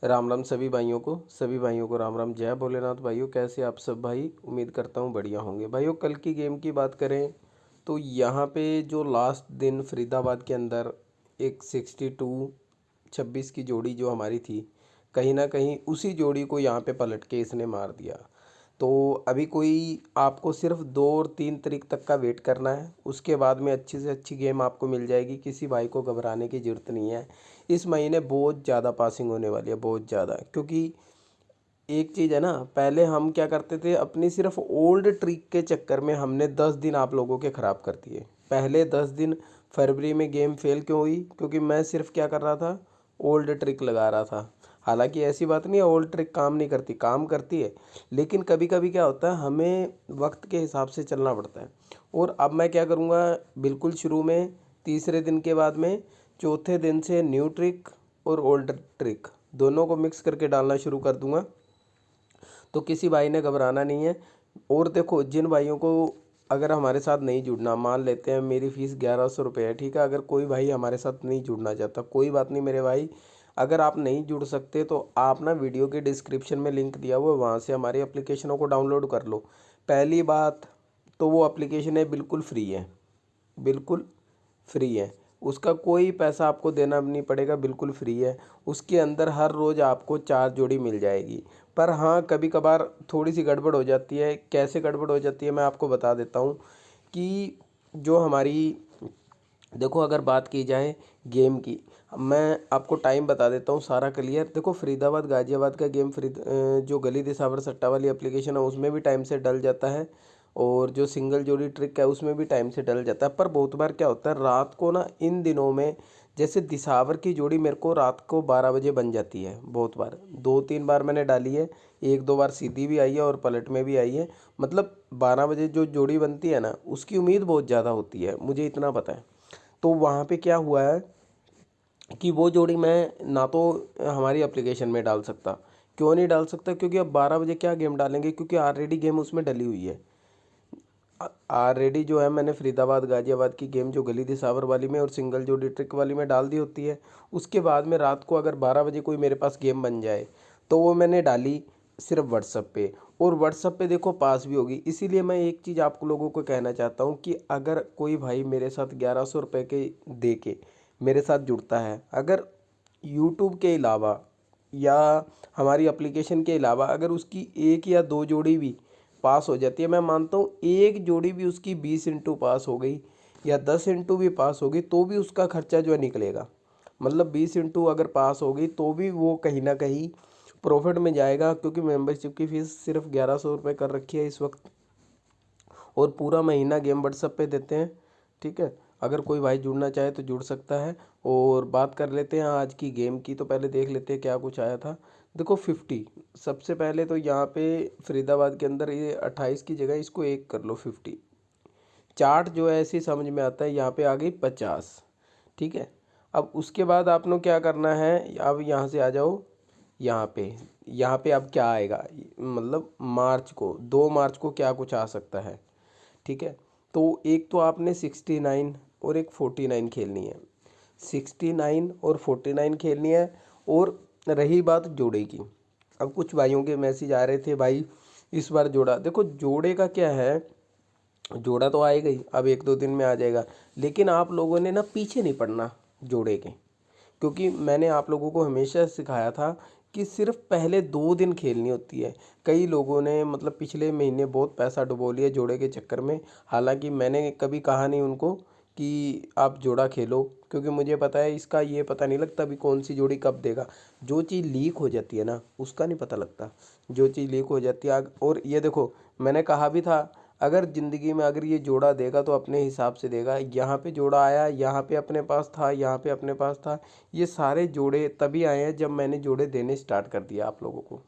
राम राम सभी भाइयों को राम राम। जय भोलेनाथ भाइयों, कैसे आप सब भाई? उम्मीद करता हूँ बढ़िया होंगे भाइयों। कल की गेम की बात करें तो यहाँ पे जो लास्ट दिन फरीदाबाद के अंदर एक 62-26 की जोड़ी जो हमारी थी, कहीं ना कहीं उसी जोड़ी को यहाँ पे पलट के इसने मार दिया। तो अभी कोई आपको सिर्फ 2 और 3 तारीख तक का वेट करना है, उसके बाद में अच्छी से अच्छी गेम आपको मिल जाएगी। किसी भाई को घबराने की ज़रूरत नहीं है। इस महीने बहुत ज़्यादा पासिंग होने वाली है, बहुत ज़्यादा। क्योंकि एक चीज़ है ना, पहले हम क्या करते थे, अपनी सिर्फ ओल्ड ट्रिक के चक्कर में हमने 10 दिन आप लोगों के ख़राब कर दिए। पहले 10 दिन फरवरी में गेम फेल क्यों हुई? क्योंकि मैं सिर्फ क्या कर रहा था, ओल्ड ट्रिक लगा रहा था। हालांकि ऐसी बात नहीं है ओल्ड ट्रिक काम नहीं करती, काम करती है। लेकिन कभी कभी क्या होता है, हमें वक्त के हिसाब से चलना पड़ता है। और अब मैं क्या करूँगा, बिल्कुल शुरू में तीसरे दिन के बाद में चौथे दिन से न्यू ट्रिक और ओल्ड ट्रिक दोनों को मिक्स करके डालना शुरू कर दूंगा। तो किसी भाई ने घबराना नहीं है। और देखो, जिन भाइयों को अगर हमारे साथ नहीं जुड़ना, मान लेते हैं मेरी फ़ीस 1100 रुपये है, ठीक है। अगर कोई भाई हमारे साथ नहीं जुड़ना चाहता, कोई बात नहीं मेरे भाई। अगर आप नहीं जुड़ सकते तो आप ना वीडियो के डिस्क्रिप्शन में लिंक दिया हुआ है, वहाँ से हमारी एप्लीकेशनों को डाउनलोड कर लो। पहली बात तो वो एप्लीकेशन है बिल्कुल फ्री है, बिल्कुल फ्री है। उसका कोई पैसा आपको देना नहीं पड़ेगा, बिल्कुल फ्री है। उसके अंदर हर रोज़ आपको 4 जोड़ी मिल जाएगी। पर हाँ, कभी कभार थोड़ी सी गड़बड़ हो जाती है। कैसे गड़बड़ हो जाती है मैं आपको बता देता हूँ कि जो हमारी, देखो अगर बात की जाए गेम की, मैं आपको टाइम बता देता हूँ सारा क्लियर। देखो, फरीदाबाद गाजियाबाद का गेम जो गली दिसावर सट्टा वाली एप्लीकेशन है उसमें भी टाइम से डल जाता है, और जो सिंगल जोड़ी ट्रिक है उसमें भी टाइम से डल जाता है। पर बहुत बार क्या होता है, रात को ना, इन दिनों में जैसे दिसावर की जोड़ी मेरे को रात को 12 बजे बन जाती है। बहुत बार, 2-3 बार मैंने डाली है, 1-2 बार सीधी भी आई है और पलट में भी आई है। मतलब 12 बजे जो जोड़ी बनती है ना, उसकी उम्मीद बहुत ज़्यादा होती है, मुझे इतना पता है। तो वहाँ पे क्या हुआ है कि वो जोड़ी मैं ना तो हमारी एप्लीकेशन में डाल सकता। क्यों नहीं डाल सकता? क्योंकि अब 12 बजे क्या गेम डालेंगे, क्योंकि ऑलरेडी गेम उसमें डली हुई है। ऑलरेडी जो है मैंने फरीदाबाद गाजियाबाद की गेम जो गली दिसावर वाली में और सिंगल जोड़ी ट्रिक वाली में डाल दी होती है। उसके बाद में रात को अगर 12 बजे कोई मेरे पास गेम बन जाए तो वो मैंने डाली सिर्फ व्हाट्सअप पे, और व्हाट्सअप पे देखो पास भी होगी। इसीलिए मैं एक चीज़ आप लोगों को कहना चाहता हूँ कि अगर कोई भाई मेरे साथ 1100 रुपये के दे के मेरे साथ जुड़ता है, अगर यूट्यूब के अलावा या हमारी एप्लीकेशन के अलावा अगर उसकी 1 या 2 जोड़ी भी पास हो जाती है, मैं मानता हूँ एक जोड़ी भी उसकी 20 इंटू पास हो गई या 10 इंटू भी पास हो गई, तो भी उसका खर्चा जो है निकलेगा। मतलब 20 इंटू अगर पास हो गई तो भी वो कहीं ना कहीं प्रॉफिट में जाएगा। क्योंकि मेंबरशिप की फ़ीस सिर्फ 1100 रुपये कर रखी है इस वक्त, और पूरा महीना गेम व्हाट्सएप पे देते हैं, ठीक है। अगर कोई भाई जुड़ना चाहे तो जुड़ सकता है। और बात कर लेते हैं आज की गेम की, तो पहले देख लेते हैं क्या कुछ आया था। देखो 50, सबसे पहले तो यहाँ पे फरीदाबाद के अंदर ये 28 की जगह इसको 1 कर लो, 50। चार्ट जो है ऐसे ही समझ में आता है, यहाँ पे आ गई 50, ठीक है। अब उसके बाद आपने क्या करना है, अब यहाँ से आ जाओ यहाँ पे। यहाँ पे अब क्या आएगा, मतलब मार्च को, 2 मार्च को क्या कुछ आ सकता है, ठीक है। तो एक तो आपने 69 और एक 49 खेलनी है, 69 और 49 खेलनी है। और रही बात जोड़े की, अब कुछ भाइयों के मैसेज आ रहे थे, भाई इस बार जोड़ा। देखो जोड़े का क्या है, जोड़ा तो आएगा ही, अब 1-2 दिन में आ जाएगा। लेकिन आप लोगों ने ना पीछे नहीं पड़ना जोड़े के, क्योंकि मैंने आप लोगों को हमेशा सिखाया था कि सिर्फ पहले 2 दिन खेलनी होती है। कई लोगों ने मतलब पिछले महीने बहुत पैसा डुबो लिया जोड़े के चक्कर में। हालांकि मैंने कभी कहा नहीं उनको कि आप जोड़ा खेलो, क्योंकि मुझे पता है इसका ये पता नहीं लगता अभी कौन सी जोड़ी कब देगा। जो चीज़ लीक हो जाती है ना, उसका नहीं पता लगता। जो चीज़ लीक हो जाती है और ये देखो, मैंने कहा भी था अगर ज़िंदगी में अगर ये जोड़ा देगा तो अपने हिसाब से देगा। यहाँ पे जोड़ा आया, यहाँ पे अपने पास था, यहाँ पे अपने पास था। ये सारे जोड़े तभी आए हैं जब मैंने जोड़े देने स्टार्ट कर दिया आप लोगों को,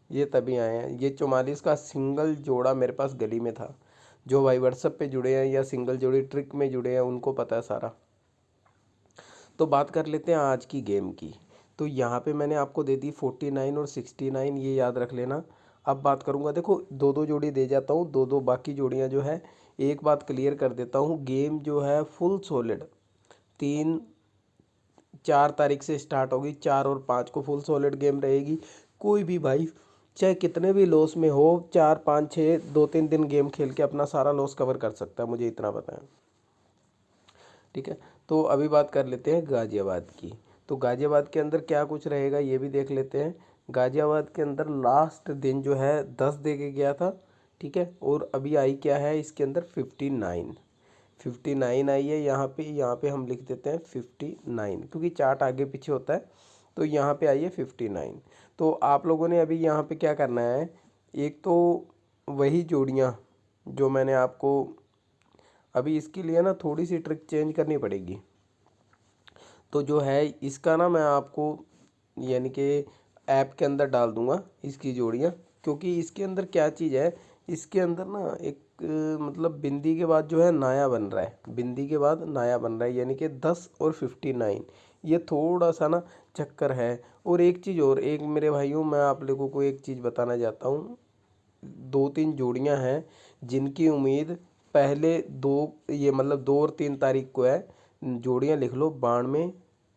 ये तभी आए हैं। ये 44 का सिंगल जोड़ा मेरे पास गली में था। जो भाई व्हाट्सएप पे जुड़े हैं या सिंगल जोड़ी ट्रिक में जुड़े हैं उनको पता है सारा। तो बात कर लेते हैं आज की गेम की। तो यहाँ पे मैंने आपको दे दी 49 और 69, ये याद रख लेना। अब बात करूँगा, देखो 2-2 जोड़ी दे जाता हूँ, 2-2 बाकी जोड़ियाँ जो है। एक बात क्लियर कर देता हूँ, गेम जो है फुल सॉलिड 3 4 तारीख से स्टार्ट होगी, 4 और 5 को फुल सॉलिड गेम रहेगी। कोई भी भाई चाहे कितने भी लॉस में हो, 4 5 6 2 3 दिन गेम खेल के अपना सारा लॉस कवर कर सकता है, मुझे इतना पता है। ठीक है, तो अभी बात कर लेते हैं गाज़ियाबाद की। तो गाज़ियाबाद के अंदर क्या कुछ रहेगा ये भी देख लेते हैं। गाज़ियाबाद के अंदर लास्ट दिन जो है 10 दे के गया था। ठीक है, और अभी आई क्या है इसके अंदर 59 आई है। यहाँ पे हम लिख देते हैं 59, क्योंकि चार्ट आगे पीछे होता है। तो यहाँ पे आई है 59। तो आप लोगों ने अभी यहाँ पे क्या करना है, एक तो वही जोड़ियाँ जो मैंने आपको, अभी इसके लिए ना थोड़ी सी ट्रिक चेंज करनी पड़ेगी। तो जो है इसका ना मैं आपको यानी कि ऐप के अंदर डाल दूंगा इसकी जोड़ियाँ, क्योंकि इसके अंदर क्या चीज़ है, इसके अंदर ना एक मतलब बिंदी के बाद जो है नाया बन रहा है, बिंदी के बाद नाया बन रहा है, यानी कि 10 और 59, ये थोड़ा सा ना चक्कर है। और एक चीज़ और, एक मेरे भाइयों मैं आप लोगों को एक चीज़ बताना चाहता हूँ। 2 3 जोड़ियाँ हैं जिनकी उम्मीद पहले दो, ये मतलब 2 और 3 तारीख को है। जोड़ियाँ लिख लो, 92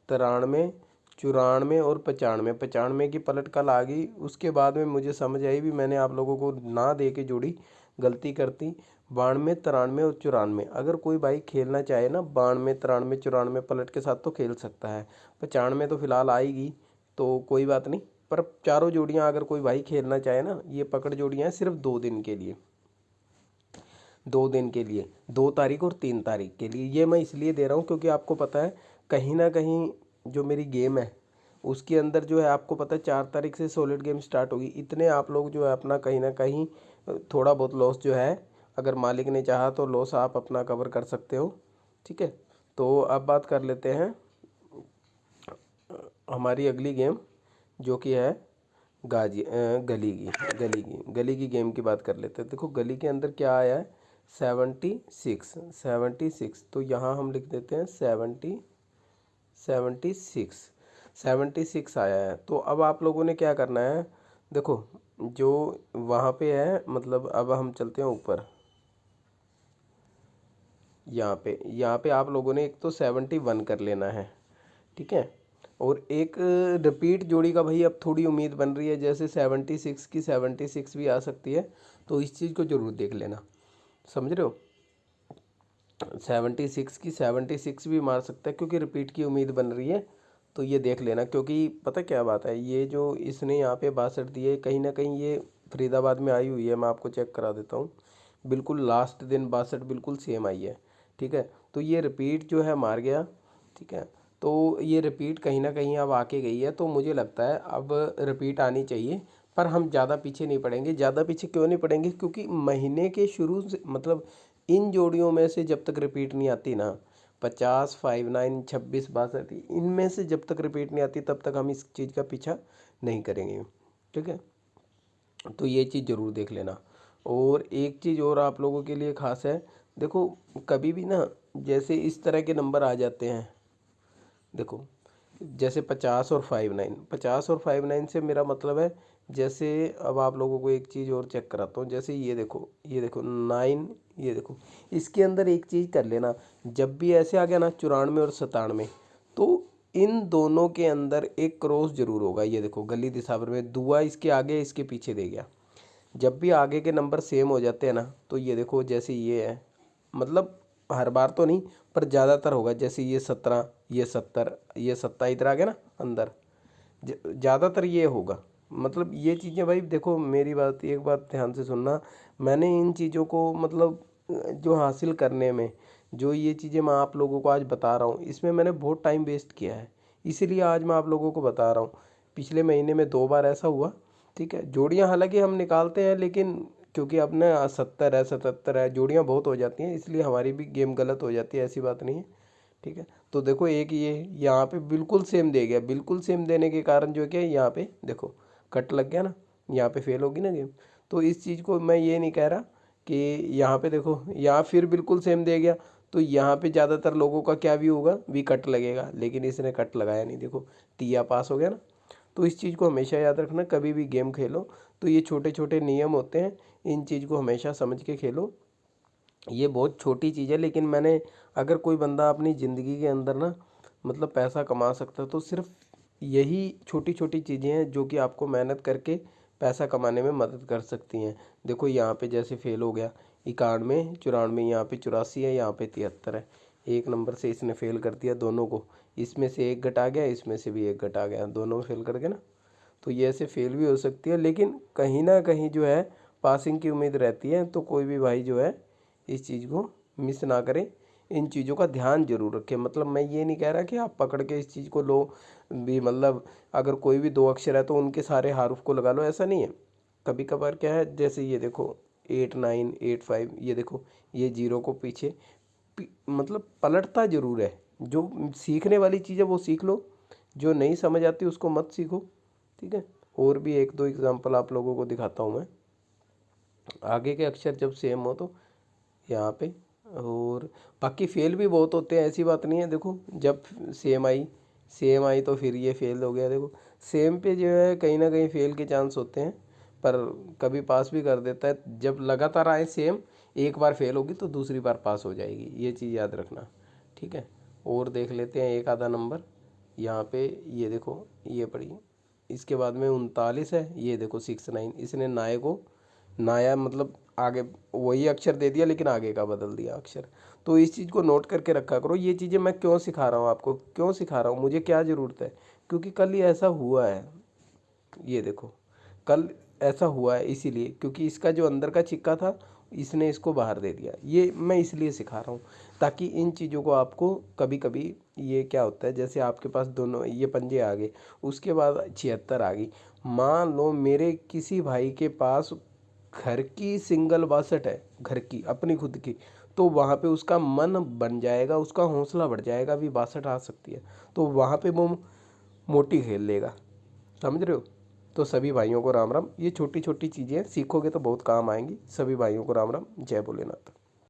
93 94 और 95। 95 की पलट कल आ गई, उसके बाद में मुझे समझ आई भी मैंने आप लोगों को ना दे के जोड़ी गलती करती। 92 93 और 94, अगर कोई भाई खेलना चाहे ना 92 93 94 पलट के साथ तो खेल सकता है। 95 तो फिलहाल आएगी तो कोई बात नहीं, पर चारों जोड़ियां अगर कोई भाई खेलना चाहे ना, ये पकड़ जोड़ियां हैं सिर्फ 2 दिन के लिए, 2 दिन के लिए, 2 तारीख और 3 तारीख के लिए। ये मैं इसलिए दे रहा हूँ क्योंकि आपको पता है कहीं ना कहीं जो मेरी गेम है उसके अंदर जो है आपको पता है 4 तारीख से सॉलिड गेम स्टार्ट होगी। इतने आप लोग जो है अपना कहीं ना कहीं थोड़ा बहुत लॉस जो है, अगर मालिक ने चाहा तो लॉस आप अपना कवर कर सकते हो। ठीक है, तो अब बात कर लेते हैं हमारी अगली गेम जो कि है गली की गेम की बात कर लेते हैं। देखो गली के अंदर क्या आया है, 76। तो यहाँ हम लिख देते हैं 76 आया है। तो अब आप लोगों ने क्या करना है, देखो जो वहाँ पे है, मतलब अब हम चलते हैं ऊपर। यहाँ पे आप लोगों ने एक तो 71 कर लेना है। ठीक है, और एक रिपीट जोड़ी का भाई अब थोड़ी उम्मीद बन रही है, जैसे 76 की 76 भी आ सकती है, तो इस चीज़ को ज़रूर देख लेना, समझ रहे हो। 76 की 76 भी मार सकता है क्योंकि रिपीट की उम्मीद बन रही है, तो ये देख लेना। क्योंकि पता क्या बात है, ये जो इसने यहाँ पे 62 दिए, कहीं ना कहीं ये फरीदाबाद में आई हुई है, मैं आपको चेक करा देता हूँ। बिल्कुल लास्ट दिन 62 बिल्कुल सेम आई है। ठीक है, तो ये रिपीट जो है मार गया। ठीक है, तो ये रिपीट कहीं ना कहीं अब आके गई है, तो मुझे लगता है अब रिपीट आनी चाहिए। पर हम ज़्यादा पीछे नहीं पड़ेंगे। ज़्यादा पीछे क्यों नहीं पड़ेंगे, क्योंकि महीने के शुरू से, मतलब इन जोड़ियों में से जब तक रिपीट नहीं आती ना, 50 59 26 62, इनमें से जब तक रिपीट नहीं आती तब तक हम इस चीज़ का पीछा नहीं करेंगे। ठीक है, तो ये चीज़ ज़रूर देख लेना। और एक चीज़ और आप लोगों के लिए ख़ास है, देखो कभी भी ना जैसे इस तरह के नंबर आ जाते हैं, देखो जैसे 50 और 59 से मेरा मतलब है, जैसे अब आप लोगों को एक चीज़ और चेक कराता हूँ। जैसे ये देखो 9, ये देखो इसके अंदर एक चीज़ कर लेना, जब भी ऐसे आ गया ना 94 और 97, तो इन दोनों के अंदर एक क्रॉस जरूर होगा। ये देखो गली दिसावर में दुआ इसके आगे इसके पीछे दे गया। जब भी आगे के नंबर सेम हो जाते हैं ना, तो ये देखो जैसे ये है, मतलब हर बार तो नहीं पर ज़्यादातर होगा। जैसे ये 17, ये 70, ये 27 इधर आ गया ना अंदर, ज़्यादातर ये होगा। मतलब ये चीज़ें भाई देखो, मेरी बात एक बात ध्यान से सुनना, मैंने इन चीज़ों को मतलब जो हासिल करने में, जो ये चीज़ें मैं आप लोगों को आज बता रहा हूँ, इसमें मैंने बहुत टाइम वेस्ट किया है, इसीलिए आज मैं आप लोगों को बता रहा हूँ। पिछले महीने में 2 बार ऐसा हुआ। ठीक है, जोड़ियाँ हालांकि हम निकालते हैं, लेकिन क्योंकि अब ना 70 है 77 है, जोड़ियाँ बहुत हो जाती हैं, इसलिए हमारी भी गेम गलत हो जाती है, ऐसी बात नहीं है। ठीक है, तो देखो एक ये यहाँ पे बिल्कुल सेम दे गया, बिल्कुल सेम देने के कारण जो क्या है यहाँ पे देखो कट लग गया ना, यहाँ पे फेल होगी ना गेम। तो इस चीज़ को मैं ये नहीं कह रहा कि यहाँ पे देखो यहाँ फिर बिल्कुल सेम दे गया, तो यहाँ पे ज़्यादातर लोगों का क्या भी होगा, भी कट लगेगा, लेकिन इसने कट लगाया नहीं, देखो तिया पास हो गया ना। तो इस चीज़ को हमेशा याद रखना, कभी भी गेम खेलो तो ये छोटे छोटे नियम होते हैं, इन चीज़ को हमेशा समझ के खेलो। ये बहुत छोटी चीज़ है, लेकिन मैंने, अगर कोई बंदा अपनी ज़िंदगी के अंदर ना मतलब पैसा कमा सकता है। तो सिर्फ यही छोटी छोटी चीज़ें हैं जो कि आपको मेहनत करके पैसा कमाने में मदद कर सकती हैं। देखो यहाँ पे जैसे फेल हो गया 91, 94, यहाँ पे 84 है, यहाँ पे 73 है। एक नंबर से इसने फेल कर दिया दोनों को, इसमें से एक घटा गया, इसमें से भी एक घटा गया, दोनों फेल कर गए ना। तो ये ऐसे फेल भी हो सकती है, लेकिन कहीं ना कहीं जो है पासिंग की उम्मीद रहती है। तो कोई भी भाई जो है इस चीज़ को मिस ना करें, इन चीज़ों का ध्यान जरूर रखें। मतलब मैं ये नहीं कह रहा कि आप पकड़ के इस चीज़ को लो भी, मतलब अगर कोई भी दो अक्षर है तो उनके सारे हारुफ को लगा लो, ऐसा नहीं है। कभी कभार क्या है, जैसे ये देखो 8, 9, 8, 5, ये देखो ये जीरो को पीछे मतलब पलटता जरूर है। जो सीखने वाली चीज़ है वो सीख लो, जो नहीं समझ आती उसको मत सीखो, ठीक है। और भी एक दो एग्जांपल आप लोगों को दिखाता हूँ मैं। आगे के अक्षर जब सेम हो तो यहाँ पे, और बाकी फेल भी बहुत होते हैं, ऐसी बात नहीं है। देखो जब सेम आई तो फिर ये फेल हो गया। देखो सेम पे जो है कहीं ना कहीं फेल के चांस होते हैं, पर कभी पास भी कर देता है। जब लगातार आए सेम, एक बार फेल होगी तो दूसरी बार पास हो जाएगी, ये चीज़ याद रखना, ठीक है। और देख लेते हैं एक आधा नंबर। यहाँ पे ये देखो ये पढ़िए, इसके बाद में 39 है, ये देखो 6, 9, इसने नाये को नाया मतलब आगे वही अक्षर दे दिया लेकिन आगे का बदल दिया अक्षर। तो इस चीज़ को नोट करके रखा करो। ये चीज़ें मैं क्यों सिखा रहा हूँ आपको, क्यों सिखा रहा हूँ, मुझे क्या ज़रूरत है, क्योंकि कल ही ऐसा हुआ है। ये देखो कल ऐसा हुआ है इसीलिए, क्योंकि इसका जो अंदर का छिक्का था इसने इसको बाहर दे दिया। ये मैं इसलिए सिखा रहा हूँ ताकि इन चीज़ों को आपको कभी कभी, ये क्या होता है जैसे आपके पास दोनों ये पंजे आ गए, उसके बाद 76 आ गई। मान लो मेरे किसी भाई के पास घर की सिंगल 62 है, घर की अपनी खुद की, तो वहाँ पे उसका मन बन जाएगा, उसका हौसला बढ़ जाएगा, अभी 62 आ सकती है, तो वहाँ पे वो मोटी खेल लेगा, समझ रहे हो। तो सभी भाइयों को राम राम। ये छोटी छोटी चीज़ें सीखोगे तो बहुत काम आएंगी। सभी भाइयों को राम राम, जय भोलेनाथ।